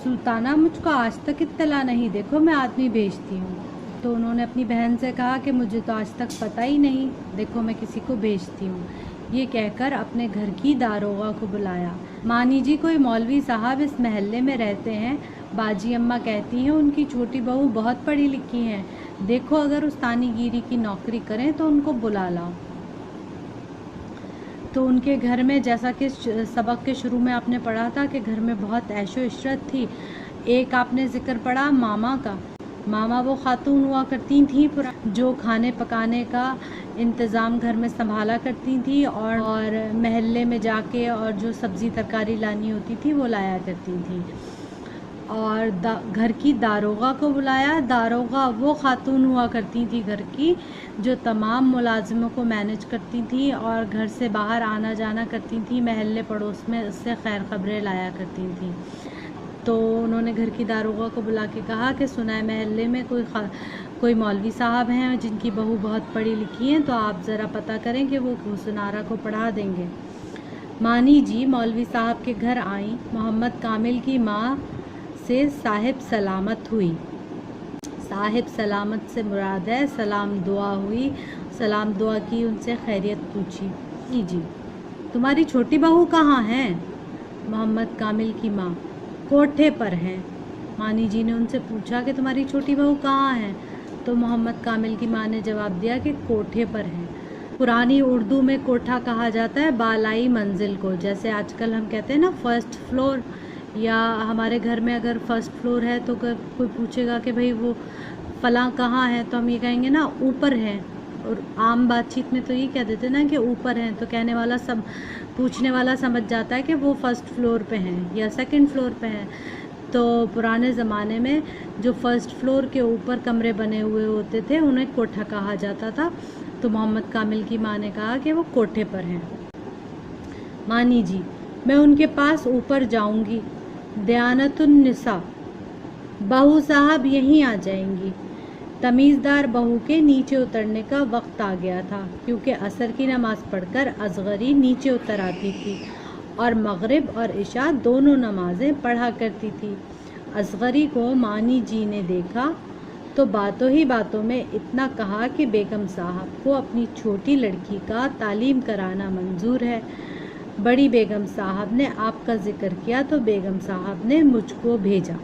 सुल्ताना मुझको आज तक इत्तला नहीं, देखो मैं आदमी भेजती हूँ। तो उन्होंने अपनी बहन से कहा कि मुझे तो आज तक पता ही नहीं, देखो मैं किसी को भेजती हूँ। ये कहकर अपने घर की दारोगा को बुलाया। मानी जी कोई मौलवी साहब इस महल्ले में रहते हैं, बाजी अम्मा कहती हैं उनकी छोटी बहू बहुत पढ़ी लिखी हैं, देखो अगर उस्तानीगिरी की नौकरी करें तो उनको बुला लाओ। तो उनके घर में, जैसा कि सबक के शुरू में आपने पढ़ा था कि घर में बहुत ऐशो इशरत थी। एक आपने जिक्र पढ़ा मामा का। मामा वो खातून हुआ करती थी जो खाने पकाने का इंतज़ाम घर में संभाला करती थी और महल्ले में जाके और जो सब्ज़ी तरकारी लानी होती थी वो लाया करती थी। और घर की दारोगा को बुलाया। दारोगा वो खातून हुआ करती थी घर की जो तमाम मुलाजिमों को मैनेज करती थी और घर से बाहर आना जाना करती थी, महल्ले पड़ोस में उससे खैर खबरें लाया करती थी। तो उन्होंने घर की दारोगा को बुला के कहा कि सुना है महल्ले में कोई मौलवी साहब हैं जिनकी बहू बहुत पढ़ी लिखी हैं, तो आप ज़रा पता करें कि वो हुस्नारा को पढ़ा देंगे। मानी जी मौलवी साहब के घर आईं। मोहम्मद कामिल की माँ से साहिब सलामत हुई। साहिब सलामत से मुराद है सलाम दुआ हुई, सलाम दुआ की, उनसे खैरियत पूछी। जी तुम्हारी छोटी बहू कहाँ है? मोहम्मद कामिल की माँ कोठे पर हैं। मानी जी ने उनसे पूछा कि तुम्हारी छोटी बहू कहाँ है? तो मोहम्मद कामिल की माँ ने जवाब दिया कि कोठे पर है। पुरानी उर्दू में कोठा कहा जाता है बालाई मंजिल को, जैसे आजकल हम कहते हैं ना फर्स्ट फ्लोर, या हमारे घर में अगर फर्स्ट फ्लोर है तो कोई पूछेगा कि भाई वो फलां कहाँ है तो हम ये कहेंगे ना ऊपर है, और आम बातचीत में तो ये कह देते ना कि ऊपर है, तो कहने वाला सब पूछने वाला समझ जाता है कि वो फर्स्ट फ्लोर पे हैं या सेकंड फ्लोर पे हैं। तो पुराने ज़माने में जो फर्स्ट फ्लोर के ऊपर कमरे बने हुए होते थे उन्हें कोठा कहा जाता था। तो मोहम्मद कामिल की माँ ने कहा कि वो कोठे पर हैं। मानी जी मैं उनके पास ऊपर जाऊंगी। दयानतुन्निसा बहू साहब यहीं आ जाएंगी। तमीज़दार बहू के नीचे उतरने का वक्त आ गया था, क्योंकि असर की नमाज़ पढ़कर असगरी नीचे उतर आती थी और मगरिब और इशा दोनों नमाज़ें पढ़ा करती थी। असगरी को मानी जी ने देखा तो बातों ही बातों में इतना कहा कि बेगम साहब को अपनी छोटी लड़की का तालीम कराना मंजूर है। बड़ी बेगम साहब ने आपका जिक्र किया तो बेगम साहब ने मुझको भेजा।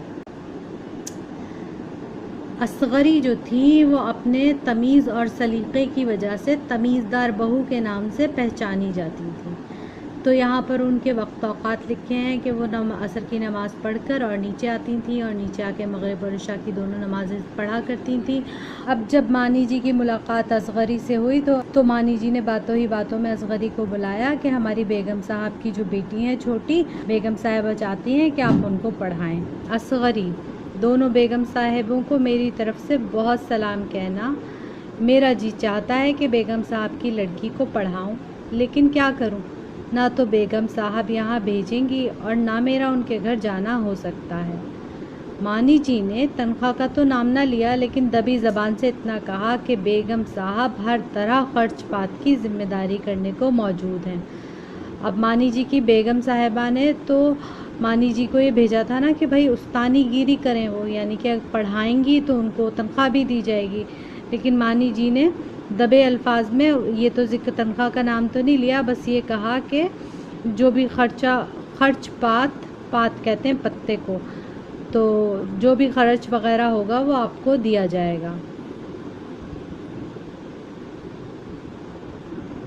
असगरी जो थी वो अपने तमीज़ और सलीक़े की वजह से तमीज़दार बहू के नाम से पहचानी जाती थी। तो यहाँ पर उनके वक्त औक़ात लिखे हैं कि वो असर की नमाज़ पढ़कर और नीचे आती थी और नीचे आके मगरिब और इशा की दोनों नमाज़ें पढ़ा करती थी। अब जब मानी जी की मुलाकात असगरी से हुई तो मानी जी ने बातों ही बातों में असगरी को बुलाया कि हमारी बेगम साहब की जो बेटी हैं छोटी, बेगम साहिबा चाहती हैं कि आप उनको पढ़ाएँ। असगरी दोनों बेगम साहिबों को मेरी तरफ़ से बहुत सलाम कहना। मेरा जी चाहता है कि बेगम साहब की लड़की को पढ़ाऊँ, लेकिन क्या करूँ, ना तो बेगम साहब यहाँ भेजेंगी और ना मेरा उनके घर जाना हो सकता है। मानी जी ने तनख्वाह का तो नाम ना लिया, लेकिन दबी ज़बान से इतना कहा कि बेगम साहब हर तरह खर्च पात की ज़िम्मेदारी करने को मौजूद हैं। अब मानी जी की बेगम साहिबा ने तो मानी जी को ये भेजा था ना कि भाई उस्तानीगिरी करें वो, यानी कि पढ़ाएंगी तो उनको तनख्वाह भी दी जाएगी। लेकिन मानी जी ने दबे अल्फाज में ये तो ज़िक्र तनख्वाह का नाम तो नहीं लिया, बस ये कहा कि जो भी खर्च पात कहते हैं पत्ते को, तो जो भी खर्च वगैरह होगा वो आपको दिया जाएगा।